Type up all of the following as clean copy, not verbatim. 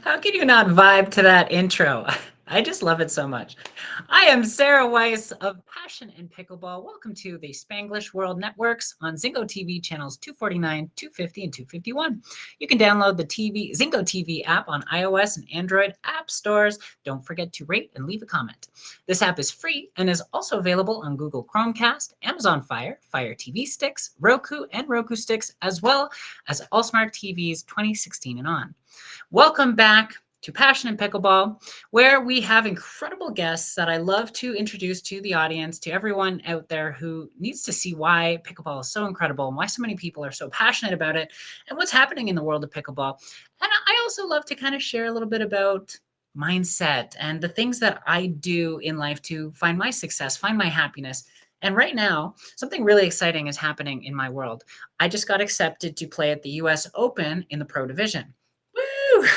How can you not vibe to that intro? I just love it so much. I am Sarah Weiss of Passion in Pickleball. Welcome to the Spanglish World Networks on Zingo TV channels 249, 250, and 251. You can download the Zingo TV app on iOS and Android app stores. Don't forget to rate and leave a comment. This app is free and is also available on Google Chromecast, Amazon Fire, Fire TV sticks, Roku, and Roku sticks, as well as all smart TVs 2016 and on. Welcome back to Passion and Pickleball, where we have incredible guests that I love to introduce to the audience, to everyone out there who needs to see why pickleball is so incredible and why so many people are so passionate about it and what's happening in the world of pickleball. And I also love to kind of share a little bit about mindset and the things that I do in life to find my success, find my happiness. And right now, something really exciting is happening in my world. I just got accepted to play at the US Open in the Pro Division. Woo!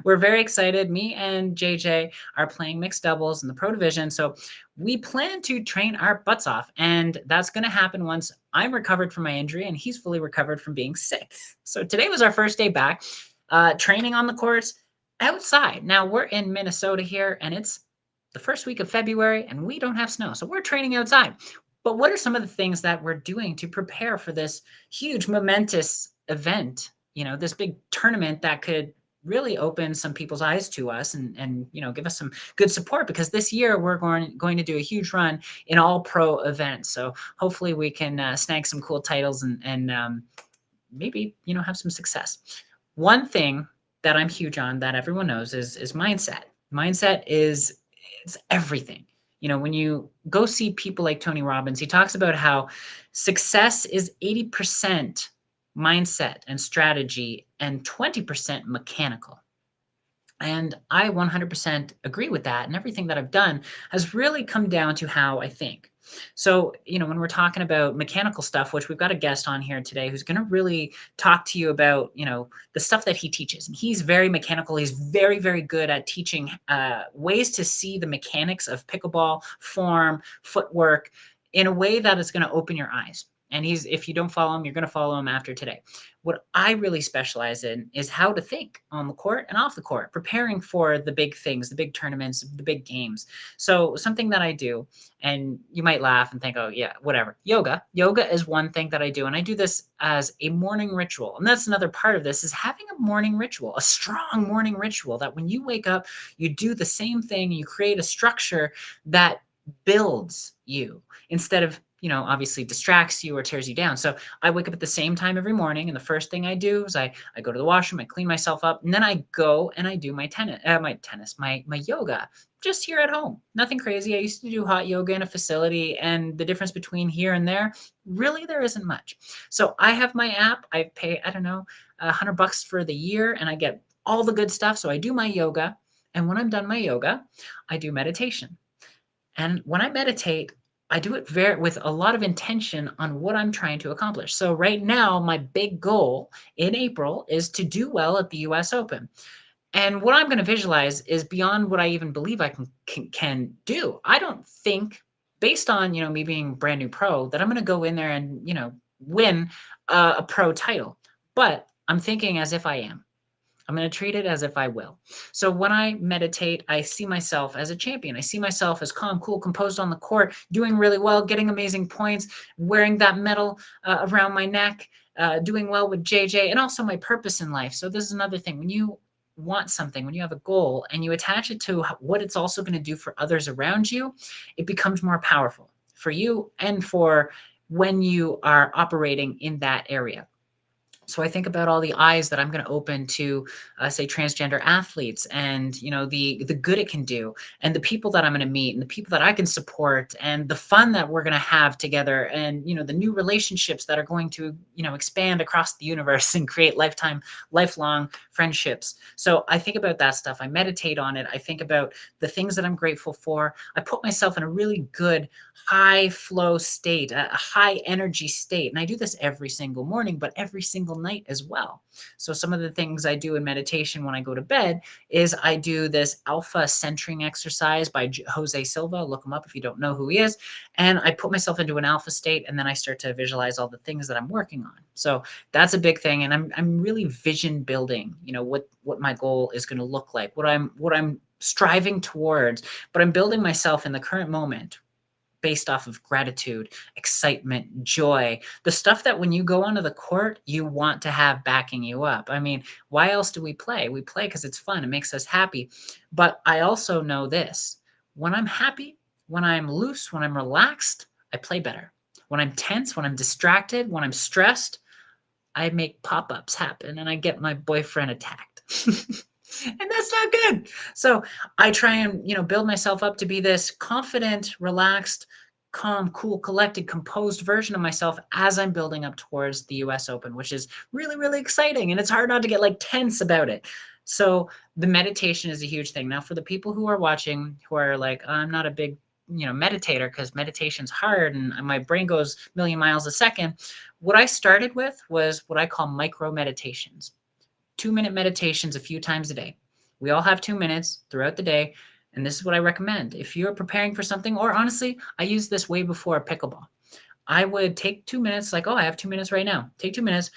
We're very excited. Me and JJ are playing mixed doubles in the Pro Division. So we plan to train our butts off. And that's going to happen once I'm recovered from my injury and he's fully recovered from being sick. So today was our first day back, training on the courts outside. Now we're in Minnesota here and it's the first week of February and we don't have snow. So we're training outside. But what are some of the things that we're doing to prepare for this huge, momentous event? This big tournament that could really open some people's eyes to us and give us some good support, because this year we're going to do a huge run in all pro events. So hopefully we can snag some cool titles and maybe have some success. One thing that I'm huge on that everyone knows is mindset. Mindset is it's everything. When you go see people like Tony Robbins, he talks about how success is 80% mindset and strategy and 20% mechanical. And I 100% agree with that. And everything that I've done has really come down to how I think. So, when we're talking about mechanical stuff, which we've got a guest on here today who's going to really talk to you about, the stuff that he teaches. And he's very mechanical. He's very, very good at teaching ways to see the mechanics of pickleball, form, footwork in a way that is going to open your eyes. And if you don't follow him, you're going to follow him after today. What I really specialize in is how to think on the court and off the court, preparing for the big things, the big tournaments, the big games. So something that I do, and you might laugh and think, oh yeah, whatever. Yoga is one thing that I do. And I do this as a morning ritual. And that's another part of this, is having a morning ritual, a strong morning ritual that when you wake up, you do the same thing, you create a structure that builds you instead of obviously distracts you or tears you down. So I wake up at the same time every morning, and the first thing I do is I go to the washroom, I clean myself up, and then I go and I do my yoga just here at home. Nothing crazy. I used to do hot yoga in a facility, and the difference between here and there, really there isn't much. So I have my app. I pay, I don't know, $100 for the year, and I get all the good stuff. So I do my yoga, and when I'm done my yoga, I do meditation. And when I meditate, I do it with a lot of intention on what I'm trying to accomplish. So right now, my big goal in April is to do well at the US Open. And what I'm going to visualize is beyond what I even believe I can do. I don't think, based on me being brand new pro, that I'm going to go in there and win a pro title. But I'm thinking as if I am. I'm going to treat it as if I will. So when I meditate, I see myself as a champion. I see myself as calm, cool, composed on the court, doing really well, getting amazing points, wearing that medal around my neck, doing well with JJ, and also my purpose in life. So this is another thing. When you want something, when you have a goal and you attach it to what it's also going to do for others around you, it becomes more powerful for you and for when you are operating in that area. So I think about all the eyes that I'm going to open to, say, transgender athletes, and the good it can do, and the people that I'm going to meet, and the people that I can support, and the fun that we're going to have together, and the new relationships that are going to expand across the universe and create lifelong friendships. So I think about that stuff. I meditate on it. I think about the things that I'm grateful for. I put myself in a really good high flow state, a high energy state, and I do this every single morning, but every single peaceful night as well. So some of the things I do in meditation when I go to bed is I do this alpha centering exercise by Jose Silva. Look him up if you don't know who he is. And I put myself into an alpha state, and then I start to visualize all the things that I'm working on. So that's a big thing. And I'm really vision building, what my goal is going to look like, what I'm striving towards, but I'm building myself in the current moment based off of gratitude, excitement, joy, the stuff that when you go onto the court, you want to have backing you up. I mean, why else do we play? We play because it's fun. It makes us happy. But I also know this: when I'm happy, when I'm loose, when I'm relaxed, I play better. When I'm tense, when I'm distracted, when I'm stressed, I make pop-ups happen and I get my boyfriend attacked. And that's not good. So I try and, build myself up to be this confident, relaxed, calm, cool, collected, composed version of myself as I'm building up towards the US Open, which is really, really exciting. And it's hard not to get like tense about it. So the meditation is a huge thing. Now, for the people who are watching who are like, I'm not a big meditator because meditation's hard and my brain goes a million miles a second. What I started with was what I call micro meditations. 2-minute meditations a few times a day. We all have 2 minutes throughout the day. And this is what I recommend. If you're preparing for something, or honestly, I used this way before pickleball. I would take 2 minutes, like, I have 2 minutes right now. Take 2 minutes,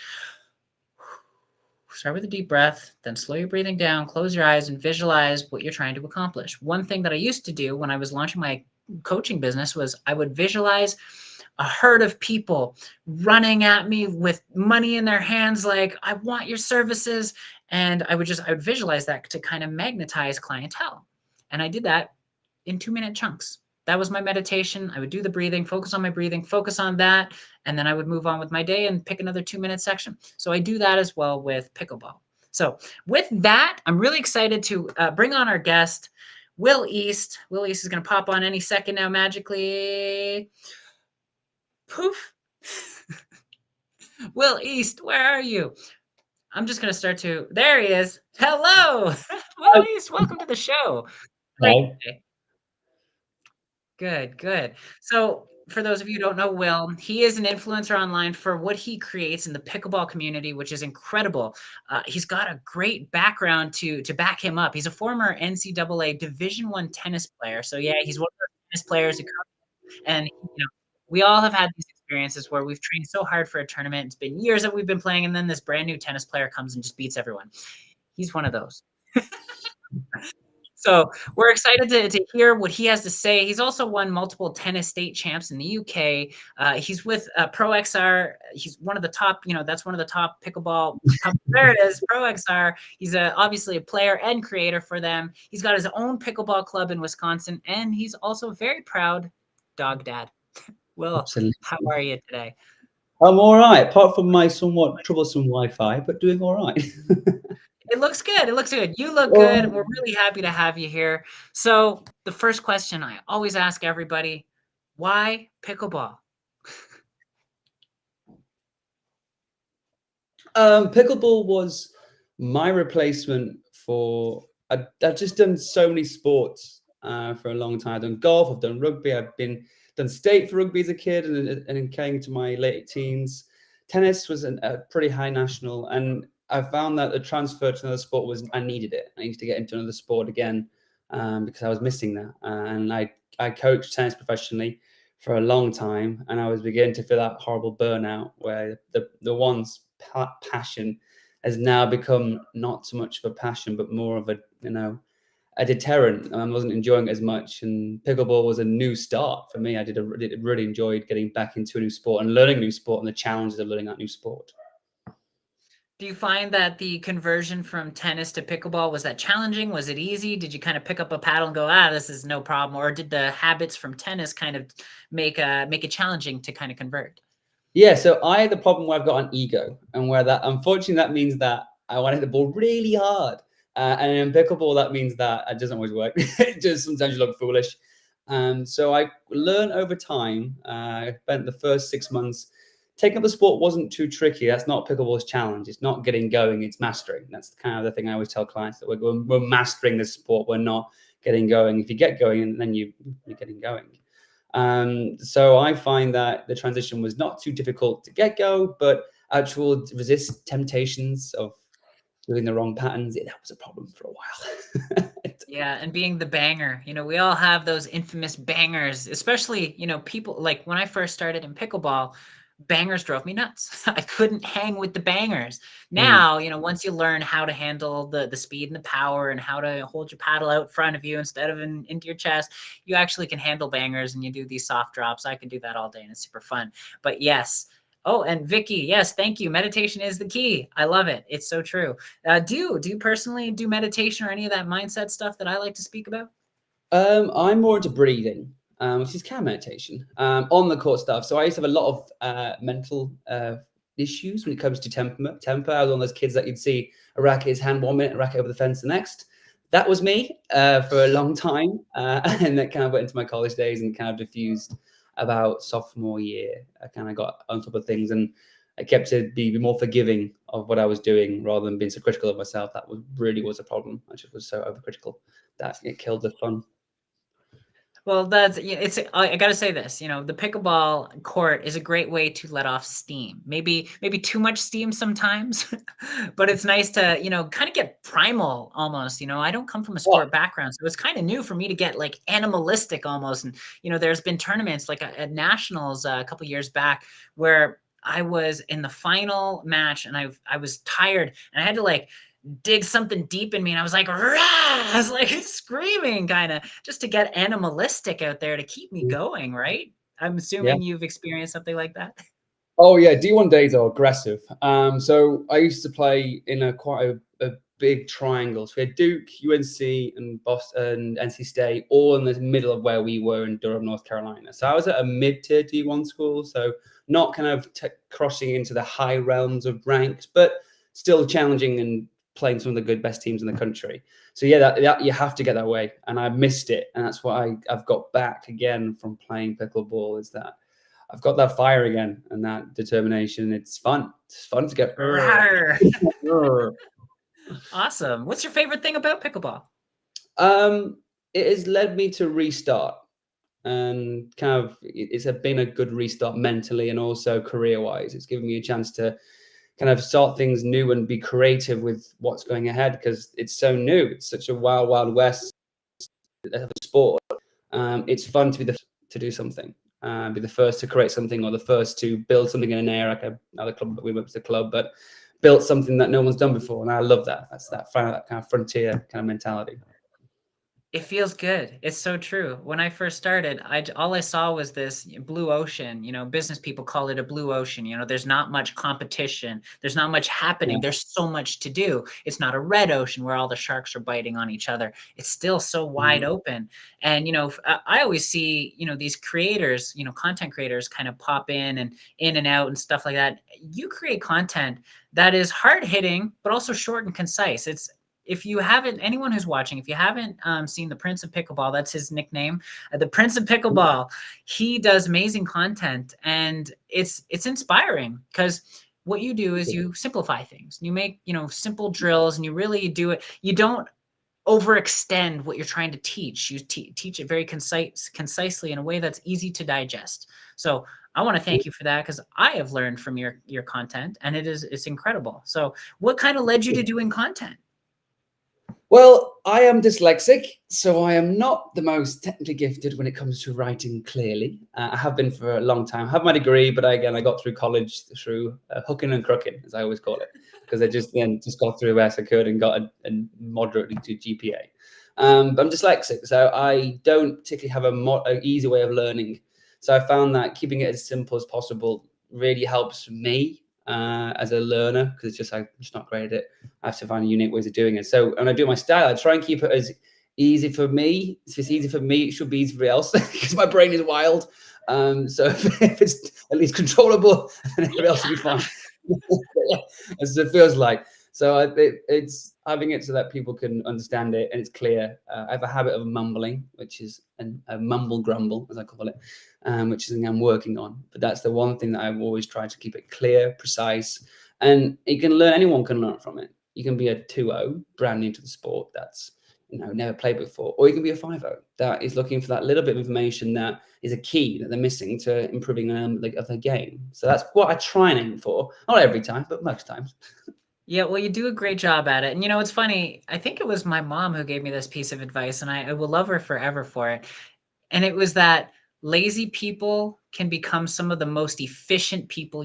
start with a deep breath, then slow your breathing down, close your eyes, and visualize what you're trying to accomplish. One thing that I used to do when I was launching my coaching business was I would visualize a herd of people running at me with money in their hands, like, I want your services. And I would visualize that to kind of magnetize clientele. And I did that in 2-minute chunks. That was my meditation. I would do the breathing, focus on my breathing, focus on that. And then I would move on with my day and pick another 2-minute section. So I do that as well with pickleball. So with that, I'm really excited to bring on our guest, Will East. Will East is going to pop on any second now, magically. Poof. Will East, where are you? I'm just going to start to, there he is. Hello. Will East, welcome to the show. Hi. Good, good. So for those of you who don't know Will, he is an influencer online for what he creates in the pickleball community, which is incredible. He's got a great background to back him up. He's a former NCAA Division I tennis player. So yeah, he's one of those tennis players who and we all have had these experiences where we've trained so hard for a tournament. It's been years that we've been playing, and then this brand new tennis player comes and just beats everyone. He's one of those. So we're excited to hear what he has to say. He's also won multiple tennis state champs in the UK. He's with Pro XR. He's one of the top, that's one of the top pickleball. There it is, Pro XR. He's obviously a player and creator for them. He's got his own pickleball club in Wisconsin, and he's also very proud dog dad. Will, Absolutely. how are you today? I'm all right, apart from my somewhat troublesome Wi-Fi, but doing all right. It looks good. It looks good. You look good. Well, We're really happy to have you here. So the first question I always ask everybody, why pickleball? pickleball was my replacement for. I've just done so many sports for a long time. I've done golf. I've done rugby. I've done state for rugby as a kid, and then came to my late teens. Tennis was a pretty high national, and I found that the transfer to another sport was I needed it. I needed to get into another sport again because I was missing that. And I coached tennis professionally for a long time, and I was beginning to feel that horrible burnout where the one's passion has now become not so much of a passion, but more of a deterrent. And I wasn't enjoying it as much. And pickleball was a new start for me. I really enjoyed getting back into a new sport and learning a new sport and the challenges of learning that new sport. Do you find that the conversion from tennis to pickleball, was that challenging? Was it easy? Did you kind of pick up a paddle and go, this is no problem? Or did the habits from tennis kind of make it challenging to kind of convert? Yeah, so I had the problem where I've got an ego, and where that unfortunately that means that I want to hit the ball really hard. And in pickleball, that means that it doesn't always work. It just sometimes you look foolish. So I learned over time. I spent the first 6 months. Taking up the sport wasn't too tricky. That's not pickleball's challenge. It's not getting going. It's mastering. That's kind of the thing I always tell clients, that we're mastering this sport. We're not getting going. If you get going, then you're getting going. So I find that the transition was not too difficult to get go, but actual resist temptations of doing the wrong patterns, that was a problem for a while. Yeah, and being the banger. We all have those infamous bangers, especially, people like when I first started in pickleball, bangers drove me nuts. I couldn't hang with the bangers. Mm, Now, once you learn how to handle the speed and the power and how to hold your paddle out front of you instead of into your chest, you actually can handle bangers and you do these soft drops. I can do that all day and it's super fun. But yes. Oh, and Vicky, yes, thank you. Meditation is the key. I love it. It's so true. Do you personally do meditation or any of that mindset stuff that I like to speak about? I'm more into breathing, which is kind of meditation, on the court stuff. So I used to have a lot of mental issues when it comes to temper. I was one of those kids that you'd see a racket in his hand 1 minute, a racket over the fence the next. That was me for a long time, and that kind of went into my college days and kind of diffused about sophomore year. I kind of got on top of things, and I kept to be more forgiving of what I was doing rather than being so critical of myself. That really was a problem. I just was so overcritical that it killed the fun. Well, I got to say this, the pickleball court is a great way to let off steam. Maybe too much steam sometimes, but it's nice to, kind of get primal almost. I don't come from a Oh, sport background, so it's kind of new for me to get like animalistic almost. And, there's been tournaments like at nationals a couple years back where I was in the final match and I was tired and I had to like dig something deep in me, and I was like, "Rah!" I was like screaming, kind of, just to get animalistic out there to keep me going. Right? I'm yeah. assuming you've experienced something like that. Oh yeah, D1 days are aggressive. So I used to play in a big triangle. So we had Duke, UNC, and Boston, and NC State, all in the middle of where we were in Durham, North Carolina. So I was at a mid-tier D1 school, so not kind of crossing into the high realms of ranks, but still challenging and playing some of the best teams in the country. So yeah, that you have to get that way, and I missed it, and that's what I've got back again from playing pickleball. Is that I've got that fire again and that determination. It's fun. It's fun to get. Rawr. Awesome. What's your favorite thing about pickleball? Um, it has led me to restart, and kind of been a good restart mentally and also career wise. It's given me a chance to kind of start things new and be creative with what's going ahead because it's so new. It's such a wild west sport. It's fun to be to do something, be the first to create something or the first to build something in an air, like another club that we went to the club, but built something that no one's done before. And I love that. That's that kind of frontier kind of mentality. It feels good. It's so true. When I first started, all I saw was this blue ocean. Business people call it a blue ocean. There's not much competition. There's not much Yeah. happening. There's so much to do. It's not a red ocean where all the sharks are biting on each other. It's still so wide open. And I always see these creators, content creators, kind of pop in and out and stuff like that. You create content that is hard hitting, but also short and concise. If you haven't, anyone who's watching, if you haven't seen the Prince of Pickleball, that's his nickname, the Prince of Pickleball, he does amazing content, and it's inspiring because what you do is you simplify things. You make simple drills, and you really do it. You don't overextend what you're trying to teach. You teach it very concisely in a way that's easy to digest. So I want to thank you for that because I have learned from your content, and it's incredible. So what kind of led you to doing content? Well, I am dyslexic, so I am not the most technically gifted when it comes to writing clearly. I have been for a long time. I have my degree, but I got through college through hooking and crooking, as I always call it, because I just got through the best I could and got a moderately to GPA. But I'm dyslexic, so I don't particularly have a easy way of learning. So I found that keeping it as simple as possible really helps me as a learner because I'm just not great at it. I have to find unique ways of doing it. So when I do my style, I try and keep it as easy for me. If it's easy for me, it should be easy for everybody else because my brain is wild. So if it's at least controllable, then everybody else will be fine. Yeah, as it feels like. So it's having it so that people can understand it and it's clear. I have a habit of mumbling, which is a mumble grumble, as I call it, which is something I'm working on. But that's the one thing that I've always tried to keep it clear, precise, and you can learn. Anyone can learn from it. You can be a 2.0, brand new to the sport. That's never played before, or you can be a 5-0 that is looking for that little bit of information that is a key that they're missing to improving of their game. So that's what I try and aim for. Not every time, but most times. Yeah, well, you do a great job at it. And it's funny. I think it was my mom who gave me this piece of advice, and I will love her forever for it. And it was that lazy people can become some of the most efficient people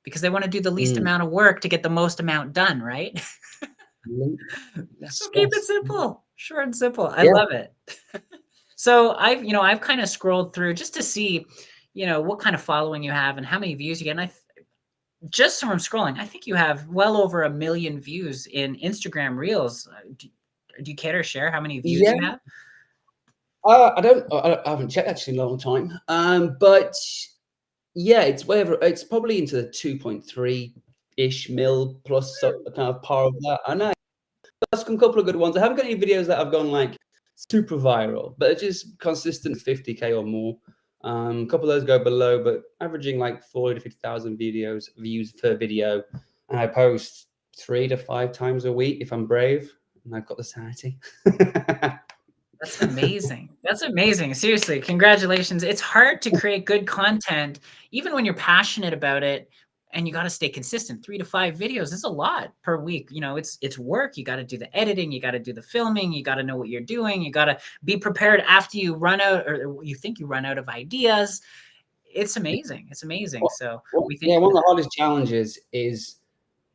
because they want to do the least Mm. amount of work to get the most amount done, right? So Yes, keep it yes. simple, short and simple. I Yeah. love it. So I've kind of scrolled through just to see, what kind of following you have and how many views you get. And just from scrolling, I think you have well over 1 million views in Instagram Reels. Do you care to share how many views Yeah. you have? I haven't checked actually in a long time. But yeah, it's probably into the 2.3-ish mil plus kind of par of that. I know that's a couple of good ones. I haven't got any videos that have gone like super viral, but it's just consistent 50K or more. A couple of those go below, but averaging like 40 to 50,000 views per video. And I post 3 to 5 times a week if I'm brave, and I've got the sanity. That's amazing. That's amazing. Seriously, congratulations. It's hard to create good content, even when you're passionate about it, and you got to stay consistent. 3 to 5 videos is a lot per week. It's work. You got to do the editing. You got to do the filming. You got to know what you're doing. You got to be prepared after you run out, or you think you run out of ideas. It's amazing. It's amazing. So we thank Yeah, you one for of the that. hardest challenges is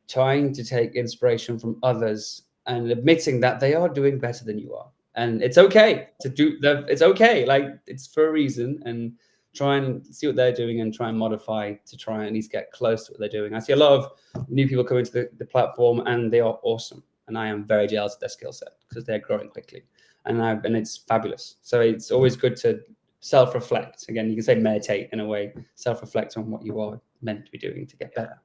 trying to take inspiration from others and admitting that they are doing better than you are. And it's okay to do that. It's okay. Like it's for a reason, and try and see what they're doing and try and modify to try and at least get close to what they're doing. I see a lot of new people coming to the platform and they are awesome. And I am very jealous of their skill set because they're growing quickly. And it's fabulous. So it's always good to self-reflect. Again, you can say meditate in a way, self-reflect on what you are meant to be doing to get better.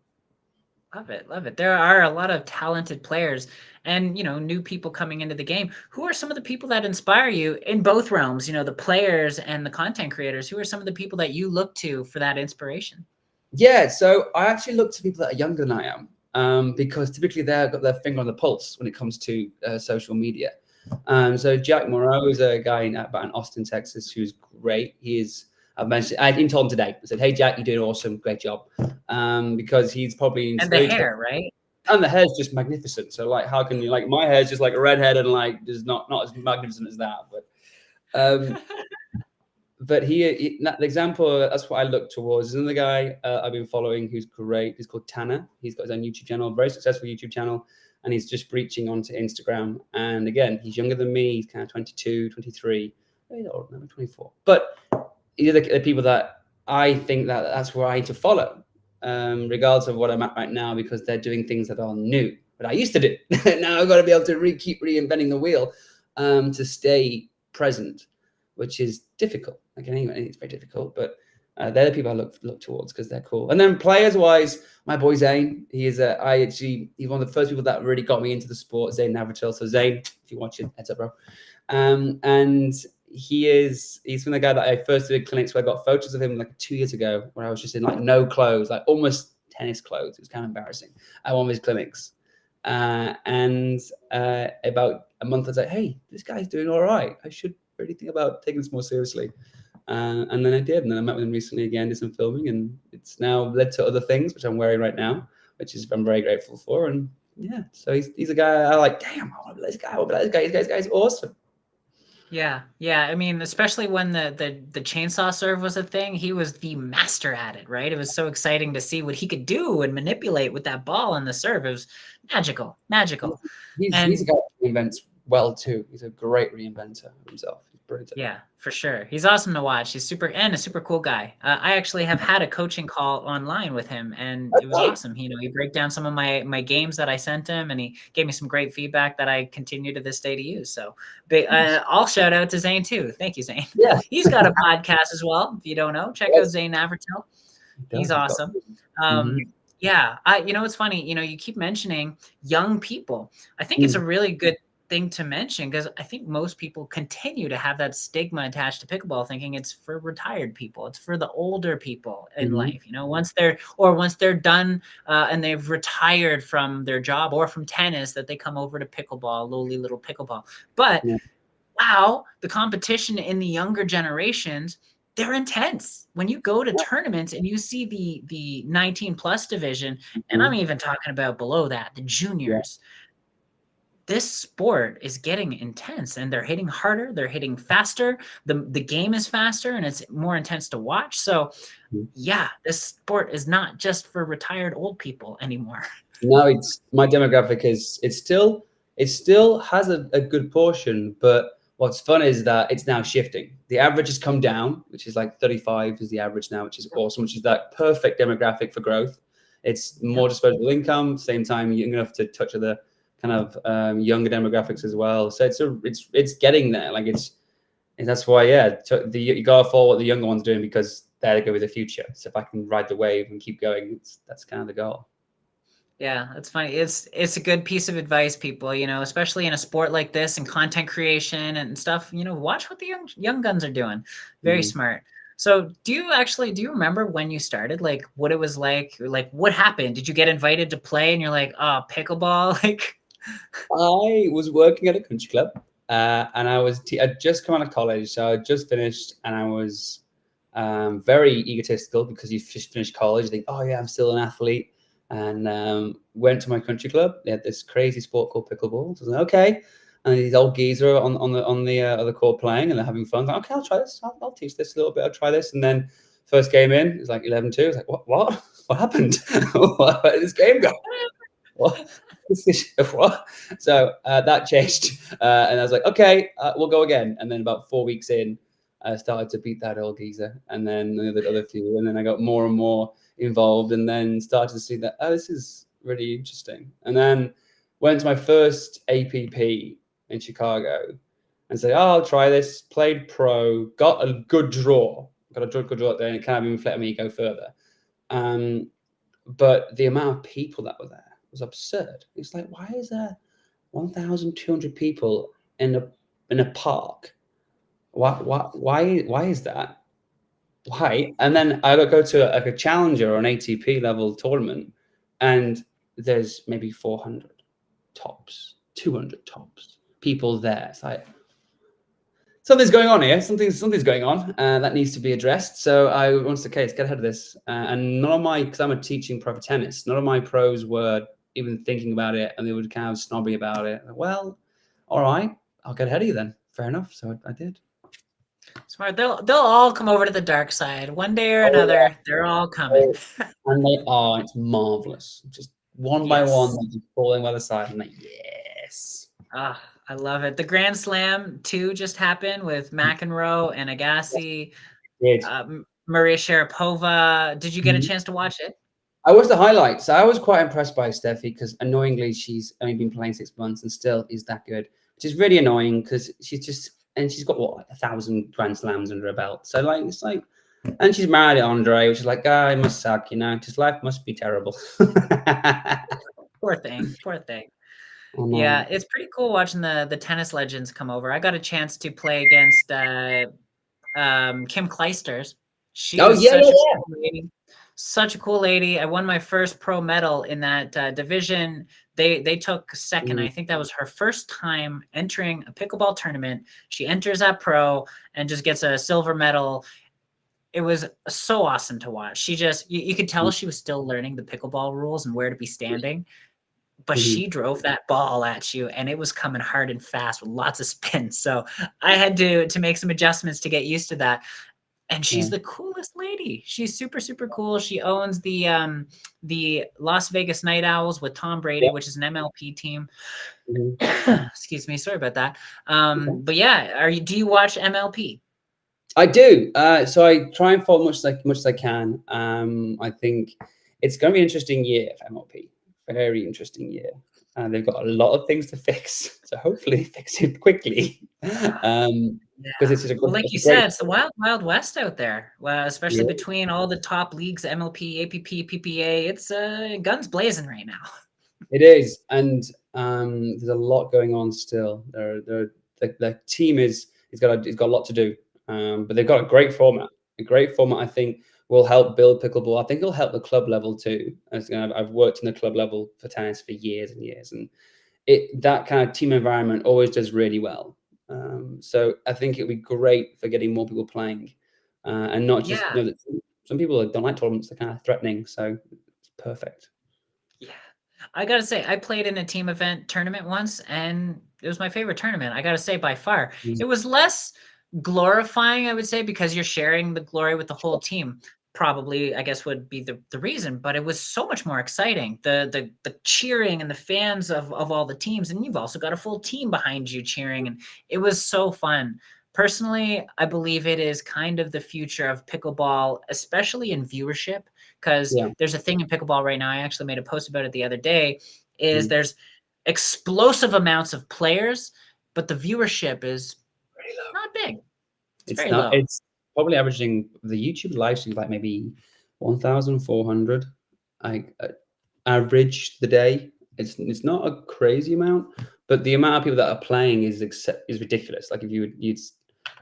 Love it, love it. There are a lot of talented players and, new people coming into the game. Who are some of the people that inspire you in both realms, the players and the content creators? Who are some of the people that you look to for that inspiration? Yeah, so I actually look to people that are younger than I am, because typically they've got their finger on the pulse when it comes to social media. So Jack Moreau is a guy in Austin, Texas, who's great. I even told him today. I said, "Hey, Jack, you're doing awesome. Great job." Because he's probably in And his the early hair, right? and the hair's just magnificent. So like, how can you like my hair's just like a redhead and like just not as magnificent as that, um, but the example, that's what I look towards. There's another guy I've been following who's great. He's called Tanner. He's got his own YouTube channel, very successful YouTube channel, and he's just breaching onto Instagram. And again, he's younger than me. He's kind of 22, 23. Maybe not old, maybe 24. But these are the people that I think that's where I need to follow, regardless of what I'm at right now, because they're doing things that are new. But I used to do. Now I've got to be able to keep reinventing the wheel to stay present, which is difficult. Like anyway, it's very difficult, but they're the people I look towards because they're cool. And then players wise, my boy Zane, he's one of the first people that really got me into the sport. Zane Navratil. So Zane, if you watch it, heads up, bro. And he's from the guy that I first did clinics where I got photos of him like 2 years ago, where I was just in like no clothes, like almost tennis clothes. It was kind of embarrassing at one of his clinics. And about a month, I was like, "Hey, this guy's doing all right. I should really think about taking this more seriously." And then I did, and then I met with him recently again, did some filming, and it's now led to other things, which I'm wearing right now, I'm very grateful for. And yeah, so he's a guy I like. Damn, I want to be this guy. I want to be this guy. This guy's awesome. Yeah, yeah. I mean, especially when the chainsaw serve was a thing, he was the master at it, right? It was so exciting to see what he could do and manipulate with that ball and the serve. It was magical, magical. He's a And guy who reinvents well too. He's a great reinventor himself. He's brilliant. yeah, for sure. He's awesome to watch. He's a super cool guy. I actually have had a coaching call online with him, and it was Okay. awesome. He broke down some of my games that I sent him, and he gave me some great feedback that I continue to this day to use. So, I'll shout out to Zane too. Thank you, Zane. Yeah, He's got a podcast as well. If you don't know, check out yes, Zane Navratil. he He's does. He's got. awesome. Mhm. Yeah, it's funny. You keep mentioning young people. I think it's Mm. a really good thing to mention because I think most people continue to have that stigma attached to pickleball, thinking it's for retired people, it's for the older people in Hmm. life. Once they're done and they've retired from their job or from tennis, that they come over to pickleball, lowly little pickleball. But Yeah. wow, the competition in the younger generations, they're intense. When you go to tournaments and you see the 19 plus division, and I'm Mhm. even talking about below that, the Yeah. juniors, this sport is getting intense and they're hitting harder, they're hitting faster. The game is faster and it's more intense to watch. So Mhm. yeah, this sport is not just for retired old people anymore. No, it's my demographic is it still has a good portion, but what's fun is that it's now shifting. The average has come down, which is like 35 is the average now, which is awesome, which is that perfect demographic for growth. It's Yeah. more disposable income, same time young enough to touch other kind of younger demographics as well. So it's getting there. Like and that's why you gotta follow what the younger ones are doing because they're going to be the future. So if I can ride the wave and keep going, that's kind of the goal. Yeah, that's funny. It's a good piece of advice, people, especially in a sport like this and content creation and stuff, watch what the young guns are doing. Very Mhm. smart. So do you remember when you started? Like what it was like what happened? Did you get invited to play and you're like, oh, pickleball? Like I was working at a country club, and I'd just come out of college, so I just finished, and I was very egotistical because you just finished college. You think, oh yeah, I'm still an athlete, and went to my country club. They had this crazy sport called pickleball. So I was like, okay, and these old geezer on the other court playing, and they're having fun. I was like, okay, I'll try this. I'll teach this a little bit. I'll try this, and then first game in, it was like 11-2. I was like, what happened? Where did this game go? What? What? So that changed, and I was like, okay, we'll go again. And then about 4 weeks in, I started to beat that old geezer, and then the other few, and then I got more and more involved, and then started to see that this is really interesting. And then went to my first APP in Chicago, and said, oh, I'll try this. Played pro, got a good draw, good draw there, and it kind of even let me go further. Um, but the amount of people that were there was absurd. It's like, why is there 1,200 people in a park? Why is that? Why? And then I go to like a challenger or an ATP level tournament, and there's maybe 400 tops, 200 tops people there. It's like something's going on here. Something's going on that needs to be addressed. So I wanted to, okay, let's get ahead of this. And none of my, because I'm a teaching pro for tennis, none of my pros were even thinking about it, and they were kind of snobby about it. Well, all right, I'll get ahead of you then. Fair enough. So I did. smart. They'll all come over to the dark side one day or Oh another. They're all yeah, coming. and they are. It's marvelous. Just one by one, Yes. they just falling by the side. I'm like, yes. Ah, I love it. The Grand Slam 2 just happened with McEnroe and Agassi, Did. Maria Sharapova. Did you get a chance to watch it? I watched the highlights. I was quite impressed by Steffi because annoyingly she's only been playing 6 months and still is that good, which is really annoying because she's got what, like 1,000 Grand Slams under her belt. So like it's like, and she's married to Andre, which is like, it must suck, just life must be terrible. Poor thing. Poor thing. And, Yeah, it's pretty cool watching the tennis legends come over. I got a chance to play against Kim Kleisters. She oh was yeah, such a yeah, cool lady. Such a cool lady. I won my first pro medal in that division. They took second. yeah. I think that was her first time entering a pickleball tournament. She enters at pro and just gets a silver medal. It was so awesome to watch. She just you could tell she was still learning the pickleball rules and where to be standing, but Mhm. she drove that ball at you and it was coming hard and fast with lots of spin. So I had to make some adjustments to get used to that. And she's Yeah. the coolest lady. She's super, super cool. She owns the Las Vegas Night Owls with Tom Brady, Yeah. which is an MLP team. Mhm. Excuse me, sorry about that. Okay. But yeah, do you watch MLP? I do. So I try and follow much as I can. I think it's going to be an interesting year for MLP. Very interesting year. They've got a lot of things to fix, so hopefully fix it quickly. Because Yeah. it's just Well, like it's you a great said, it's the wild, wild west out there. Well, especially yeah, between all the top leagues, MLP, APP, PPA. It's guns blazing right now. it is. And There's a lot going on still. The team it's got a lot to do, but they've got a great format. A great format, I think, will help build pickleball. I think it'll help the club level too. As you know, I've worked in the club level for tennis for years and years, and that kind of team environment always does really well. So I think it'll be great for getting more people playing, and not just Yeah. some people don't like tournaments. They're kind of threatening, so it's perfect. Yeah. I gotta say, I played in a team event tournament once, and it was my favorite tournament. I gotta say, by far. Mm. It was less glorifying, I would say, because you're sharing the glory with the whole team. Probably, I guess, would be the reason, but it was so much more exciting. The cheering and the fans of all the teams, and you've also got a full team behind you cheering, and it was so fun. Personally, I believe it is kind of the future of pickleball, especially in viewership, because Yeah. there's a thing in pickleball right now. I actually made a post about it the other day. Is Mm. there's explosive amounts of players, but the viewership is Pretty low. not big. It's It's very not. low. It's probably averaging the YouTube live stream like maybe 1,400. Like average the day. It's not a crazy amount, but the amount of people that are playing is ridiculous. Like if you'd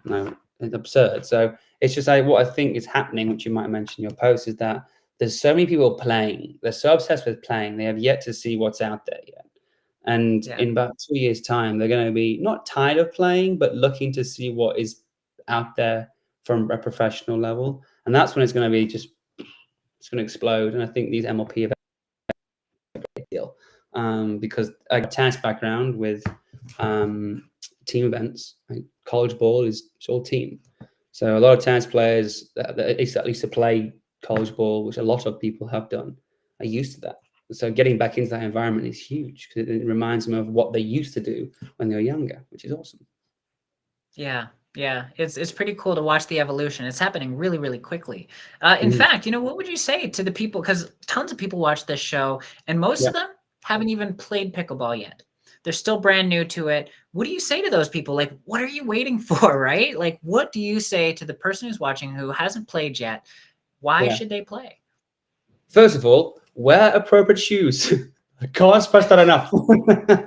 no, it's absurd. So it's just like what I think is happening, which you might mention in your post, is that there's so many people playing. They're so obsessed with playing. They have yet to see what's out there yet. And Yeah. in about 2 years' time, they're going to be not tired of playing, but looking to see what is out there from a professional level. And that's when it's going to be it's going to explode. And I think these MLP events are a big deal, because I got a tennis background with team events. Like college ball is it's all team. So a lot of tennis players, at least to play college ball, which a lot of people have done, are used to that. So getting back into that environment is huge because it reminds them of what they used to do when they were younger, which is awesome. Yeah. Yeah. It's pretty cool to watch the evolution. It's happening really, really quickly. In Mm. fact, what would you say to the people? Because tons of people watch this show, and most Yeah. of them haven't even played pickleball yet. They're still brand new to it. What do you say to those people? Like, what are you waiting for, right? Like, what do you say to the person who's watching who hasn't played yet? Why Yeah. should they play? First of all, wear appropriate shoes. I can't stress that enough.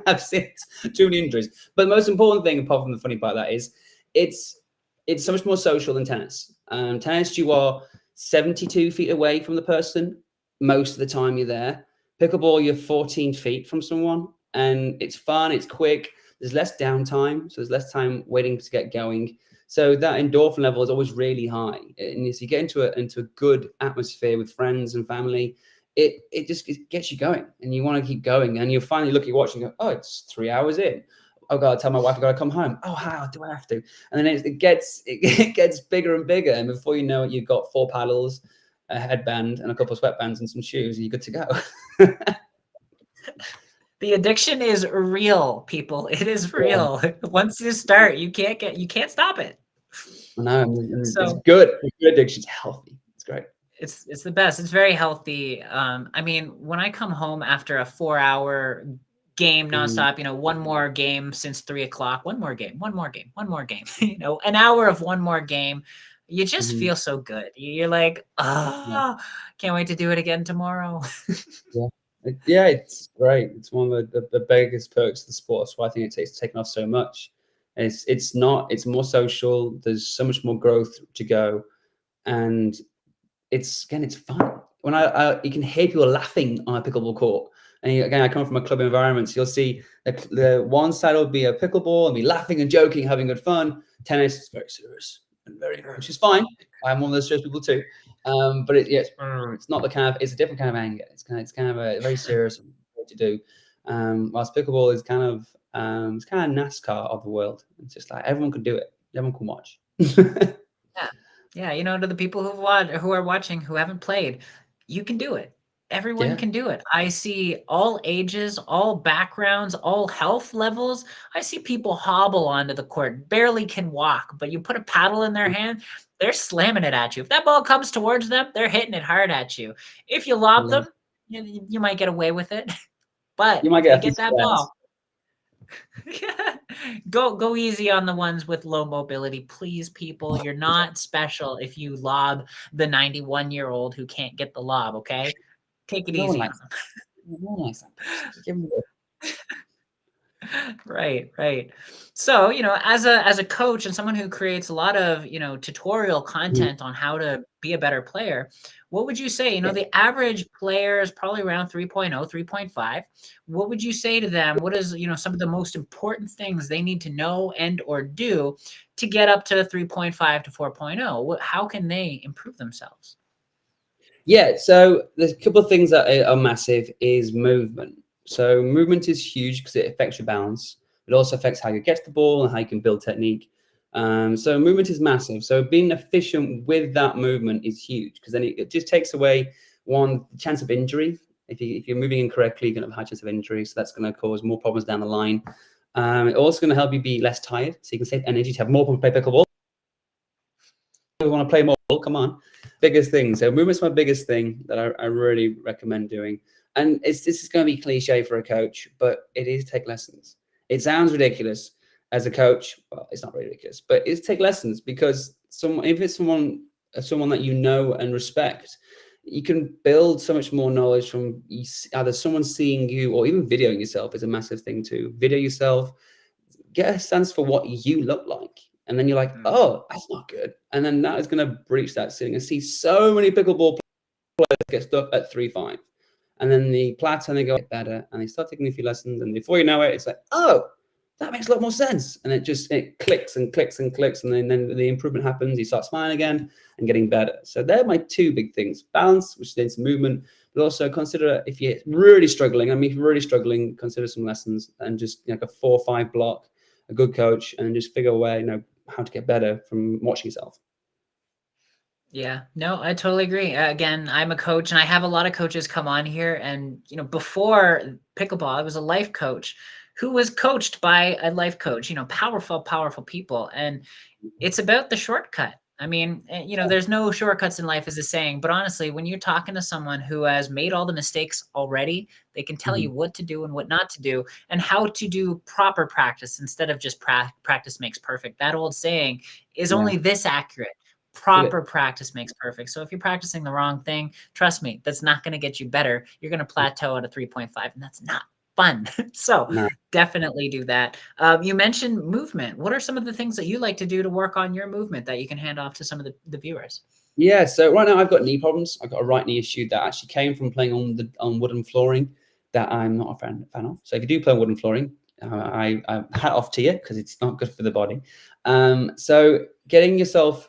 I've seen too many injuries. But the most important thing, apart from the funny part of that, is it's it's so much more social than tennis. Tennis, you are 72 feet away from the person most of the time you're there. Pickleball, you're 14 feet from someone, and it's fun. It's quick. There's less downtime, so there's less time waiting to get going. So that endorphin level is always really high, and as you get into a good atmosphere with friends and family, it gets you going, and you want to keep going, and you finally look at your watch and go, oh, it's 3 hours in. Oh God, tell my wife I gotta come home. Oh, how do I have to? And then it gets bigger and bigger, and before you know it, you've got 4 paddles, a headband, and a couple of sweatbands and some shoes, and you're good to go. The addiction is real, people. It is Yeah. real. Once you start, you can't stop it. No, and it's So good. It's good addiction. It's healthy. It's great. it's the best. It's very healthy. I mean, when I come home after a 4 hour game Mm, nonstop, one more game since 3 o'clock, one more game, one more game, one more game, an hour of one more game, you just mhm. feel so good. You're like, Yeah. ah, can't wait to do it again tomorrow. Yeah. Yeah, it's great. It's one of the biggest perks of the sport. That's why I think it's taken off so much. It's more social. There's so much more growth to go. And it's fun. When you can hear people laughing on a pickleball court. And again, I come from a club environment, so you'll see the one side will be a pickleball and be laughing and joking, having good fun. Tennis is very serious and which is fine. I'm one of those serious people too. But it's not the kind of it's a different kind of anger. It's kind of a very serious way to do. Whilst pickleball is kind of it's kind of NASCAR of the world. It's just like everyone can do it. Everyone can watch. Yeah. Yeah, to the people who are watching who haven't played, you can do it. Everyone Yeah. can do it. I see all ages, all backgrounds, all health levels. I see people hobble onto the court, barely can walk, but you put a paddle in their hand, they're slamming it at you. If that ball comes towards them, they're hitting it hard at you. If you lob them, you might get away with it, You but might they get a few get that squares. ball. Go easy on the ones with low mobility, please, people. You're not special if you lob the 91-year-old who can't get the lob, okay? Take it No one easy on likes them. that. No one likes that person. Just give them a Right, right. So, as a coach and someone who creates a lot of, tutorial Mhm. content on how to be a better player, what would you say? Yeah. The average player is probably around 3.0, 3.5. What would you say to them? What is, some of the most important things they need to know and or do to get up to 3.5 to 4.0? How can they improve themselves? Yeah, so there's a couple of things that are massive is movement. So movement is huge because it affects your balance. It also affects how you get to the ball and how you can build technique. So movement is massive. So being efficient with that movement is huge because then it just takes away one the chance of injury. If you're moving incorrectly, you're going to have a high chance of injury. So that's going to cause more problems down the line. It's also going to help you be less tired, so you can save energy to have more fun play pickleball. We want to play more. Come on, biggest thing. So movement's my biggest thing that I really recommend doing. And this is going to be cliche for a coach, but it is take lessons. It sounds ridiculous as a coach. Well, it's not really ridiculous, but it's take lessons because if it's someone that you know and respect, you can build so much more knowledge from either someone seeing you or even videoing yourself is a massive thing too. Video yourself, get a sense for what you look like. And then you're like, Mm, oh, that's not good. And then that is going to breach that ceiling. I see so many pickleball players get stuck at 3.5. And then the plateau, and they go better and they start taking a few lessons. And before you know it, it's like, oh, that makes a lot more sense. And it clicks and clicks and clicks. And then the improvement happens. You start smiling again and getting better. So they're my two big things: balance, which leads to movement, but also consider if you're really struggling. I mean, if you're really struggling, consider some lessons and just like a 4 or 5 block, a good coach, and just figure a way, how to get better from watching yourself. yeah, no, I totally agree. Again, I'm a coach and I have a lot of coaches come on here. And, before pickleball, I was a life coach who was coached by a life coach, powerful, powerful people. And it's about the shortcut. I mean, there's no shortcuts in life, is a saying. But honestly, when you're talking to someone who has made all the mistakes already, they can tell you Mhm. what to do and what not to do and how to do proper practice instead of just practice makes perfect. That old saying is Yeah. only this accurate. Look at Proper practice makes perfect. So if you're practicing the wrong thing, trust me, that's not going to get you better. You're going to plateau at a 3.5, and that's not fun. So no. definitely do that. You mentioned movement. What are some of the things that you like to do to work on your movement that you can hand off to some of the viewers? Yeah, so right now I've got knee problems. I've got a right knee issue that actually came from playing on wooden flooring that I'm not a fan of. So if you do play on wooden flooring, I hat off to you because it's not good for the body. So getting yourself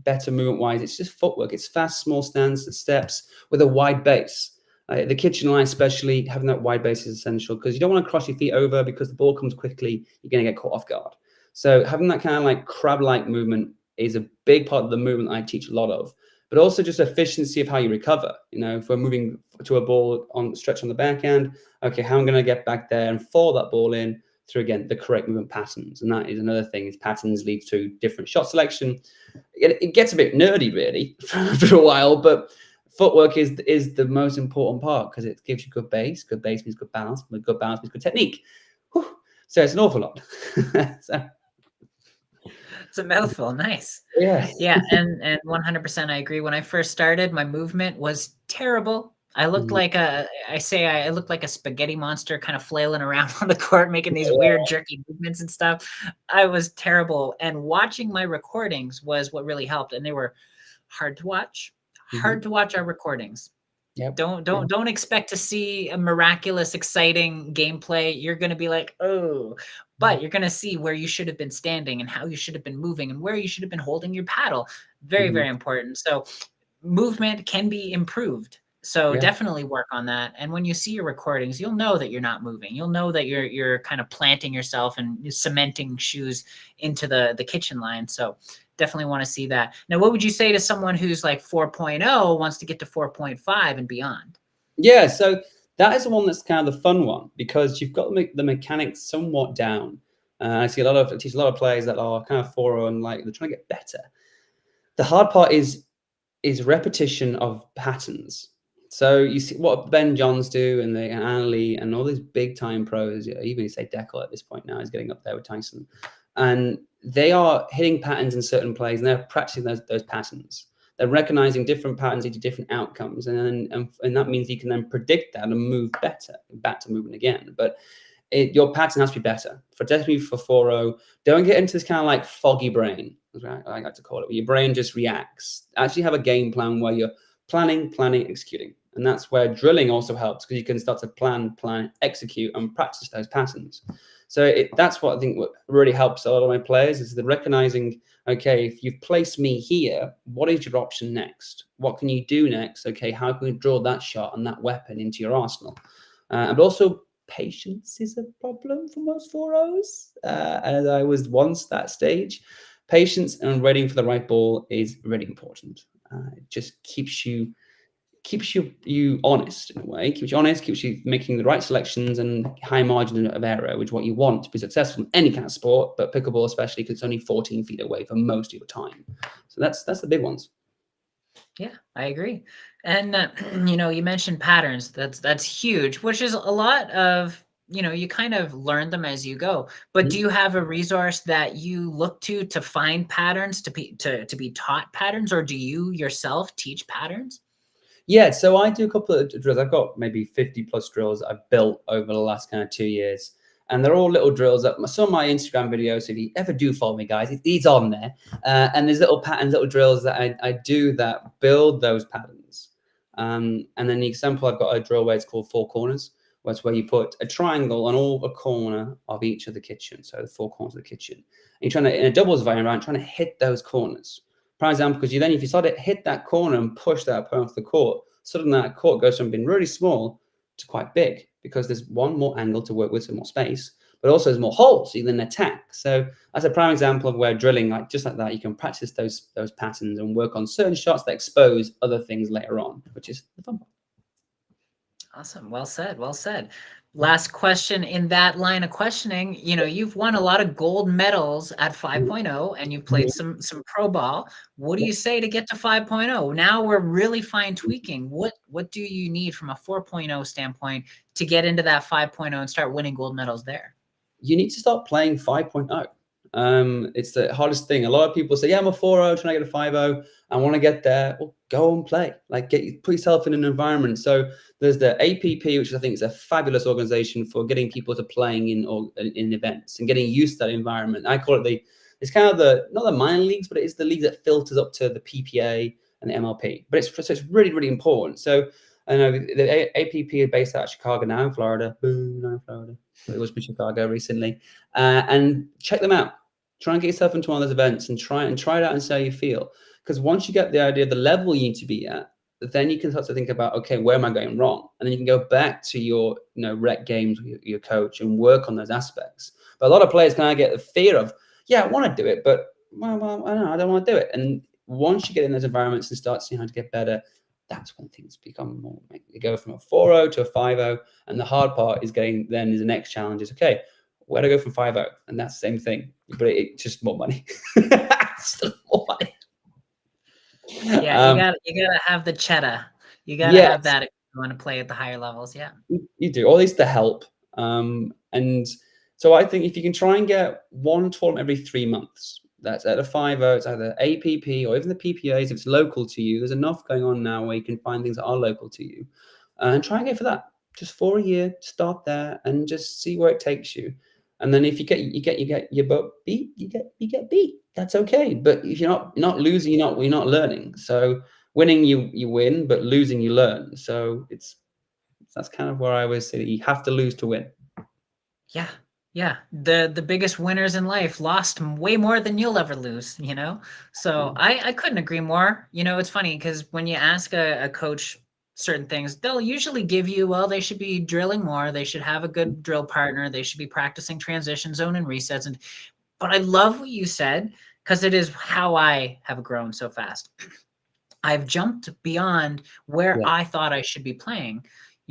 better movement wise, it's just footwork. It's fast, small stands and steps with a wide base. The kitchen line, especially having that wide base is essential because you don't want to cross your feet over because the ball comes quickly. You're going to get caught off guard. So having that kind of like crab-like movement is a big part of the movement I teach a lot of, but also just efficiency of how you recover. If we're moving to a ball on stretch on the backhand, okay, how I'm going to get back there and follow that ball in through again the correct movement patterns. And that is another thing: is patterns lead to different shot selection. It gets a bit nerdy, really, after a while, but footwork is the most important part because it gives you good base. Good base means good balance. Good balance means good technique. Whew. So it's an awful lot. So, It's a mouthful. Nice. yeah. Yeah, and 100% I agree. When I first started, my movement was terrible. Mhm. I looked like a spaghetti monster kind of flailing around on the court, making these weird jerky movements and stuff. I was terrible. And watching my recordings was what really helped. And they were hard to watch. Hard Mhm. to watch our recordings. Yep. Don't Yeah. don't don't expect to see a miraculous, exciting gameplay. You're gonna be like, oh, but you're gonna see where you should have been standing and how you should have been moving and where you should have been holding your paddle. Very, Mhm. very important. So movement can be improved. So Yeah. definitely work on that. And when you see your recordings, you'll know that you're not moving. You'll know that you're kind of planting yourself and cementing shoes into the kitchen line. So definitely want to see that. Now, what would you say to someone who's like 4.0 wants to get to 4.5 and beyond? Yeah. So that is the one that's kind of the fun one because you've got to make the mechanics somewhat down. I teach a lot of players that are kind of 4 and like they're trying to get better. The hard part is repetition of patterns. So you see what Ben Johns do and Anna Lee and all these big time pros, even you say Deckel at this point now is getting up there with Tyson. And they are hitting patterns in certain plays and they're practicing those patterns. They're recognizing different patterns into different outcomes. And that means you can then predict that and move better back to movement again. But your pattern has to be better. For definitely for 4-0, don't get into this kind of like foggy brain, as I like to call it, where your brain just reacts. Actually have a game plan where you're planning, executing. And that's where drilling also helps, because you can start to plan, execute, and practice those patterns. So that's what I think what really helps a lot of my players is the recognizing, okay, if you've placed me here, what is your option next? What can you do next? Okay, how can we draw that shot and that weapon into your arsenal? And also, patience is a problem for most 4-0s. As I was once that stage, patience and waiting for the right ball is really important. It just keeps you honest in a way, keeps you honest, keeps you making the right selections and high margin of error, which is what you want to be successful in any kind of sport, but pickleball especially, because it's only 14 feet away for most of your time. So that's the big ones. Yeah, I agree. And you mentioned patterns. That's huge, which is a lot of, you kind of learn them as you go. But do you have a resource that you look to find patterns, to be taught patterns, or do you yourself teach patterns? Yeah, so I do a couple of drills. I've got maybe 50 plus drills I've built over the last kind of 2 years. And they're all little drills that some of my Instagram videos, so if you ever do follow me, guys, it's on there. And there's little patterns, little drills that I do that build those patterns. And then the example, I've got a drill where it's called four corners, where it's where you put a triangle on all a corner of each of the kitchen. So the four corners of the kitchen. And you're trying to, in a doubles variant, trying to hit those corners. Prime example, because if you start to hit that corner and push that opponent off the court, suddenly that court goes from being really small to quite big, because there's one more angle to work with, so more space, but also there's more holes, so you can attack. So that's a prime example of where drilling, like just like that, you can practice those patterns and work on certain shots that expose other things later on, which is the fun part. Awesome. Well said. Well said. Last question in that line of questioning. You've won a lot of gold medals at 5.0, and you've played some pro ball. What do you say to get to 5.0? Now we're really fine tweaking. What do you need from a 4.0 standpoint to get into that 5.0 and start winning gold medals there? You need to start playing 5.0. It's the hardest thing. A lot of people say, yeah, I'm a 4.0 trying to get a 5.0. I want to get there. Well, go and play. Like, put yourself in an environment. So there's the APP, which I think is a fabulous organization for getting people to playing in events and getting used to that environment. I call it it's kind of not the minor leagues, but it is the league that filters up to the PPA and the MLP. But it's really, really important. So I know the APP is based out of Chicago now, in Florida. Boom, now in Florida. But it was in Chicago recently. And check them out. Try and get yourself into one of those events and try it out and see how you feel. Because once you get the idea of the level you need to be at, then you can start to think about, okay, where am I going wrong? And then you can go back to your rec games with your coach and work on those aspects. But a lot of players kind of get the fear of, yeah, I want to do it, but well, I don't want to do it. And once you get in those environments and start seeing how to get better, that's when things become more. You go from a 4.0 to a 5.0, and the hard part is the next challenge is, okay, where to go from 5.0, and that's the same thing, but it's just more money. Still more money. Yeah, you gotta have the cheddar. You gotta Yes, have that if you want to play at the higher levels. Yeah. you do, or at least the help. And so I think if you can try and get one tournament every 3 months, that's at a 5.0, it's either APP or even the PPAs, if it's local to you. There's enough going on now where you can find things that are local to you, and try and go for that. Just for a year, start there and just see where it takes you. And then if you get your butt beat, you get beat. That's okay. But if you're not losing, you're not learning. So winning, you win, but losing, you learn. So that's kind of where I always say that you have to lose to win. Yeah. Yeah. The biggest winners in life lost way more than you'll ever lose, So I couldn't agree more. It's funny because when you ask a coach certain things, they'll usually give you, well, they should be drilling more, they should have a good drill partner, they should be practicing transition zone and resets. But I love what you said, because it is how I have grown so fast. I've jumped beyond where Yeah. I thought I should be playing.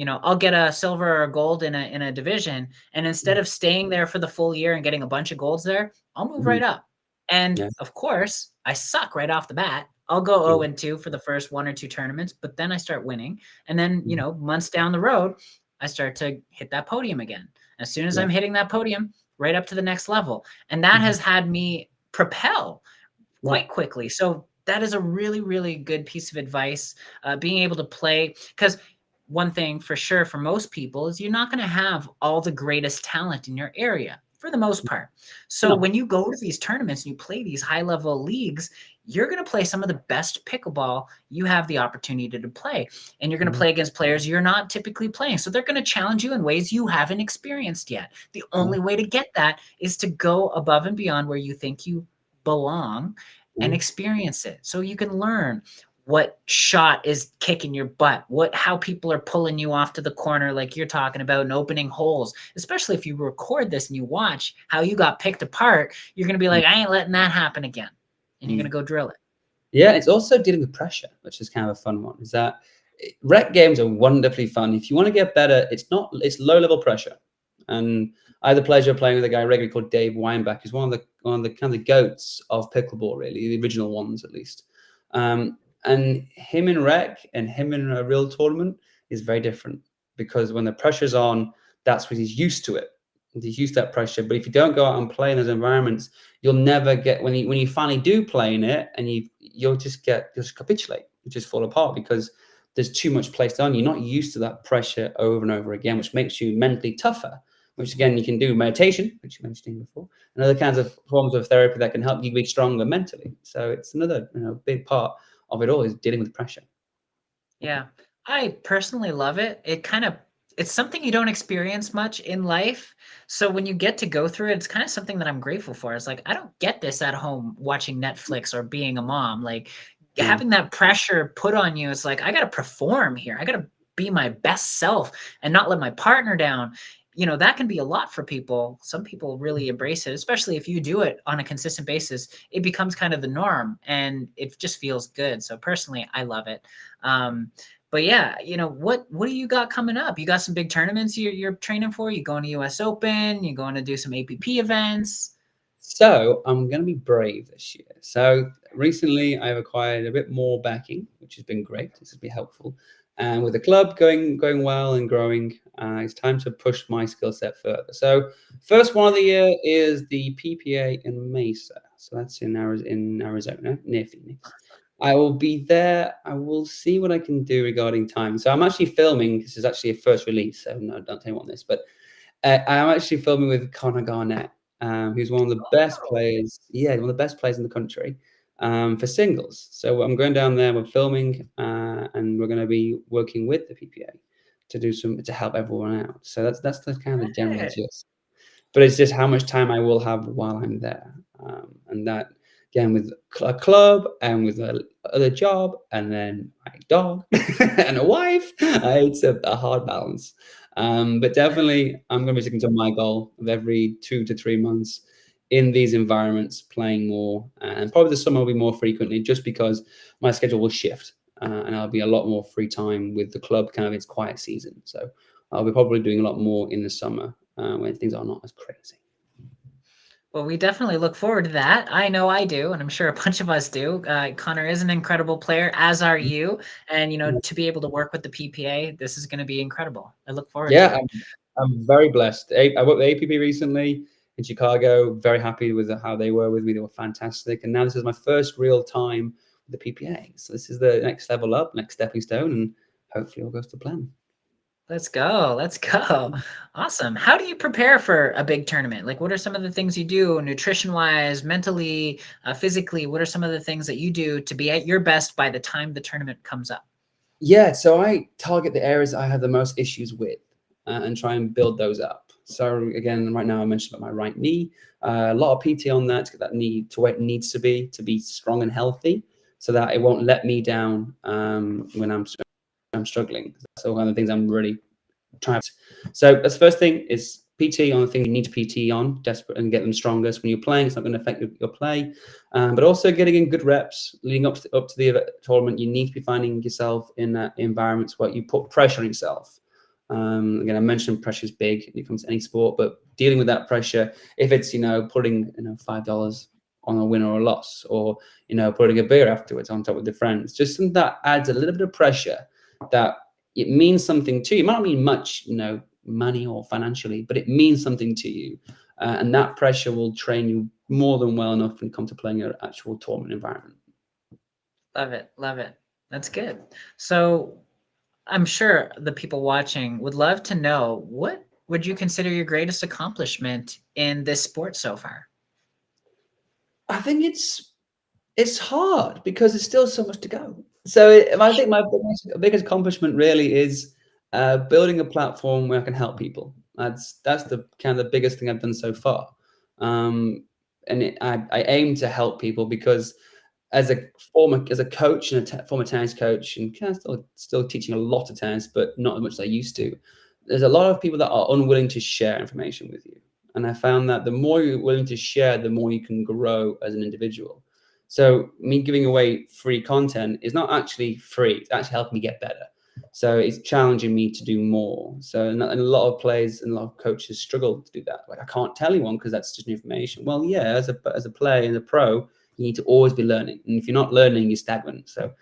I'll get a silver or a gold in a division, and instead of staying there for the full year and getting a bunch of golds there, I'll move right up. And Yeah. of course, I suck right off the bat. I'll go 0-2 for the first 1 or 2 tournaments, but then I start winning. And then, months down the road, I start to hit that podium again. As soon as I'm hitting that podium, right up to the next level. And that has had me propel quite quickly. So that is a really, really good piece of advice. Being able to play, because one thing for sure for most people is you're not going to have all the greatest talent in your area for the most part. So No. when you go to these tournaments and you play these high level leagues, you're going to play some of the best pickleball you have the opportunity to play. And you're going to Mhm. play against players you're not typically playing. So they're going to challenge you in ways you haven't experienced yet. The Yeah. only way to get that is to go above and beyond where you think you belong and Yeah. experience it so you can learn what shot is kicking your butt, what how people are pulling you off to the corner like you're talking about and opening holes. Especially if you record this and you watch how you got picked apart, you're going to be like, I ain't letting that happen again. And you're going to Mm. go drill it. Yeah, it's also dealing with pressure, which is kind of a fun one. Is that rec games are wonderfully fun. If you want to get better, it's low level pressure. And I had the pleasure of playing with a guy regularly called Dave Weinbach, who's one of the kind of goats of pickleball, really, the original ones at least. And him in rec and him in a real tournament is very different because when the pressure's on, that's when he's used to it. He's used to that pressure. But if you don't go out and play in those environments, you'll never get when you finally do play in it, and you'll just capitulate, you just fall apart because there's too much placed on you. You're not used to that pressure over and over again, which makes you mentally tougher. Which again, you can do meditation, which you mentioned before, and other kinds of forms of therapy that can help you be stronger mentally. So it's another big part of it all is dealing with pressure. Yeah. I personally love it. It's something you don't experience much in life. So when you get to go through it, it's kind of something that I'm grateful for. It's like I don't get this at home watching Netflix or being a mom. Like Yeah. having that pressure put on you, it's like I got to perform here. I got to be my best self and not let my partner down. That can be a lot for people. Some people really embrace it, especially if you do it on a consistent basis. It becomes kind of the norm and it just feels good. So personally, I love it. Um, but yeah, what do you got coming up? You got some big tournaments you're training for? You going to US Open? You going to do some APP events? So I'm going to be brave this year. So recently I've acquired a bit more backing, which has been great. This has been helpful. And with the club going well and growing, it's time to push my skill set further. So first one of the year is the PPA in Mesa. So that's in Arizona, near Phoenix. I will be there. I will see what I can do regarding time. So I'm actually filming. This is actually a first release, so no, don't tell anyone this. But I'm actually filming with Connor Garnett, who's one of the best Oh, players. Yeah, one of the best players in the country for singles. So I'm going down there. We're filming, and we're going to be working with the PPA to help everyone out. So that's the kind of the general hey. gist. But it's just how much time I will have while I'm there, and that again with a club and with other job and then my dog and a wife. It's a hard balance. But definitely, I'm going to be sticking to my goal of every 2 to 3 months in these environments, playing more, and probably the summer will be more frequently, just because my schedule will shift, and I'll be a lot more free time with the club, kind of its quiet season. So I'll be probably doing a lot more in the summer when things are not as crazy. Well, we definitely look forward to that. I know I do, and I'm sure a bunch of us do. Connor is an incredible player, as are you. And to be able to work with the PPA, this is going to be incredible. I look forward to Yeah, it. I'm very blessed. I worked with APP recently in Chicago. Very happy with how they were with me. They were fantastic. And now this is my first real time with the PPA. So this is the next level up, next stepping stone, and hopefully all goes to plan. Let's go. Let's go. Awesome. How do you prepare for a big tournament? Like, what are some of the things you do nutrition wise, mentally, physically? What are some of the things that you do to be at your best by the time the tournament comes up? Yeah, so I target the areas I have the most issues with, and try and build those up. So again, right now I mentioned about my right knee, a lot of PT on that to get that knee to where it needs to be strong and healthy, so that it won't let me down when I'm struggling. So one of the things I'm really trying. So that's the first thing is PT on the thing you need to PT on, desperate, and get them stronger. So when you're playing, it's not going to affect your play. But also getting in good reps leading up to the tournament. You need to be finding yourself in environments where you put pressure on yourself. Again, I mentioned pressure is big when it comes to any sport, but dealing with that pressure, if it's putting $5 on a win or a loss, or putting a beer afterwards on top with the friends, just something that adds a little bit of pressure that it means something to you. It might not mean much, money or financially, but it means something to you. And that pressure will train you more than well enough when it comes to playing an actual tournament environment. Love it. Love it. That's good. So, I'm sure the people watching would love to know, what would you consider your greatest accomplishment in this sport so far? I think it's hard because there's still so much to go. So I think my biggest accomplishment really is building a platform where I can help people. That's the kind of the biggest thing I've done so far. Um, and I aim to help people because as a coach and former tennis coach, and kind of still teaching a lot of tennis, but not as much as I used to. There's a lot of people that are unwilling to share information with you, and I found that the more you're willing to share, the more you can grow as an individual. So me giving away free content is not actually free; it's actually helping me get better. So it's challenging me to do more. So and a lot of players and a lot of coaches struggle to do that. Like I can't tell anyone because that's just new information. Well, yeah, as a player, as a pro, you need to always be learning. And if you're not learning, you're stagnant. So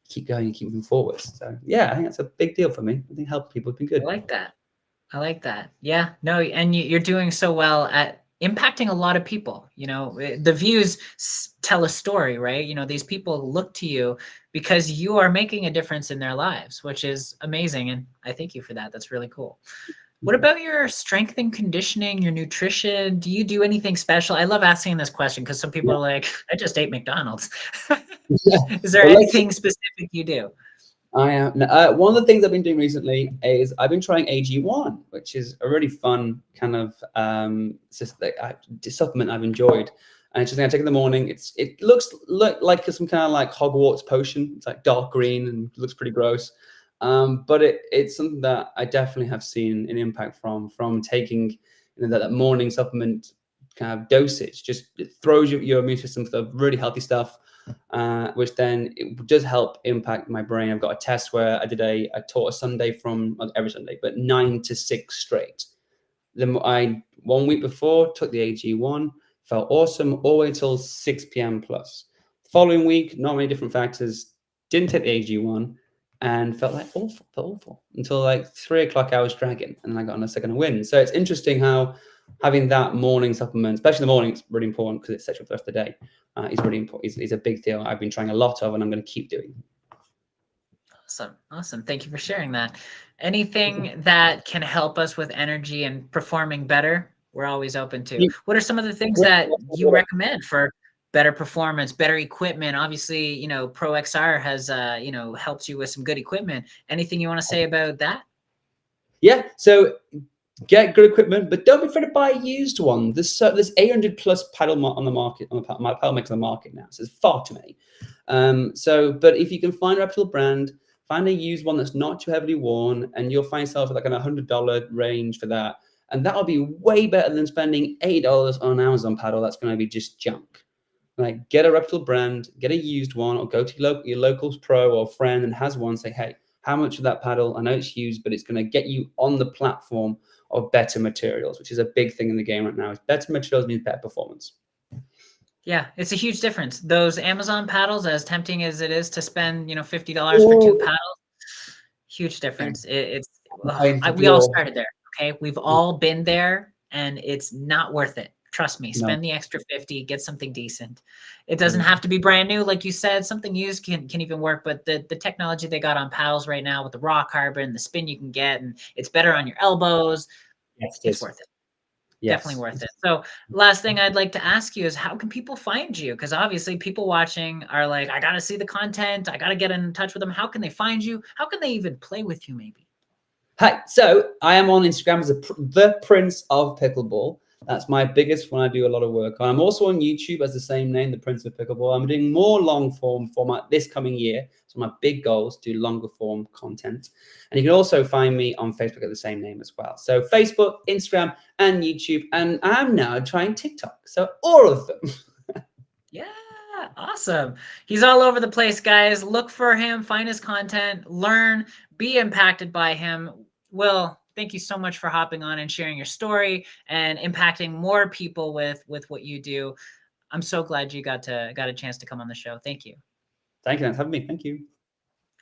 keep going and keep moving forward. So yeah, I think that's a big deal for me. I think helping people has been I good. like that. I like that. Yeah, no, and you're doing so well at impacting a lot of people. The views tell a story, right? These people look to you because you are making a difference in their lives, which is amazing. And I thank you for that. That's really cool. What about your strength and conditioning, your nutrition? Do you do anything special? I love asking this question because some people Yeah. are like, I just ate McDonald's. Yeah. Is there Well, anything specific you do? I am. One of the things I've been doing recently is I've been trying AG1, which is a really fun kind of supplement I've enjoyed. And it's just I take in the morning. It looks like some kind of like Hogwarts potion. It's like dark green and looks pretty gross. But it's something that I definitely have seen an impact from taking that morning supplement kind of dosage. Just it throws your immune system to really healthy stuff, which then it does help impact my brain. I've got a test where I taught a Sunday from not every Sunday, but 9 to 6 straight. Then I 1 week before took the AG1, felt awesome all the way till 6 p.m. plus. The following week, not many different factors, didn't take the AG1 and felt awful until like 3 o'clock I was dragging and I got on a second win. So it's interesting how having that morning supplement, especially in the morning, it's really important because it sets you up for the rest of the day. Is really important. Is a big deal. I've been trying a lot of, and I'm going to keep doing. Awesome. Awesome. Thank you for sharing that. Anything that can help us with energy and performing better, we're always open to. What are some of the things that you recommend for better performance, better equipment? Obviously, Pro XR has, helps you with some good equipment. Anything you want to say about that? Yeah. So get good equipment, but don't be afraid to buy a used one. There's 800 plus paddle on the market, my paddle makers on the market now. So there's far too many. But if you can find a reputable brand, find a used one that's not too heavily worn, and you'll find yourself at like an $100 range for that. And that'll be way better than spending $8 on an Amazon paddle that's going to be just junk. Like, get a reputable brand, get a used one, or go to your local pro or friend and has one. Say, hey, how much of that paddle? I know it's used, but it's going to get you on the platform of better materials, which is a big thing in the game right now. Is better materials means better performance. Yeah, it's a huge difference. Those Amazon paddles, as tempting as it is to spend, $50 for 2 paddles, huge difference. We all started there. Okay, we've all been there, and it's not worth it. Trust me. No. Spend the extra 50, get something decent. It doesn't have to be brand new, like you said. Something used can even work. But the technology they got on paddles right now with the raw carbon, the spin you can get, and it's better on your elbows. Yes, It's worth it. yes. Definitely worth it. So last thing I'd like to ask you is, how can people find you? Because obviously people watching are like, I got to see the content. I got to get in touch with them. How can they find you? How can they even play with you maybe? Hi, so I am on Instagram as the Prince of Pickleball. That's my biggest one I do a lot of work on. I'm also on YouTube as the same name, the Prince of Pickleball. I'm doing more long form format this coming year. So my big goal is to do longer form content. And you can also find me on Facebook at the same name as well. So Facebook, Instagram, and YouTube. And I'm now trying TikTok. So all of them. Yeah, awesome. He's all over the place, guys. Look for him, find his content, learn, be impacted by him. Will, thank you so much for hopping on and sharing your story and impacting more people with what you do. I'm so glad you got a chance to come on the show. Thank you. Thank you for having me. Thank you.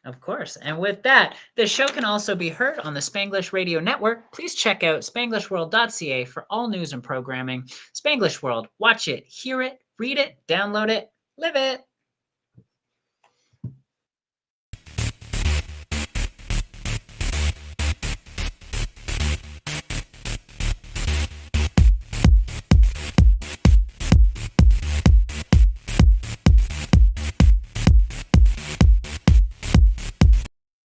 Of course. And with that, this show can also be heard on the Spanglish Radio Network. Please check out spanglishworld.ca for all news and programming. Spanglish World, watch it, hear it, read it, download it, live it.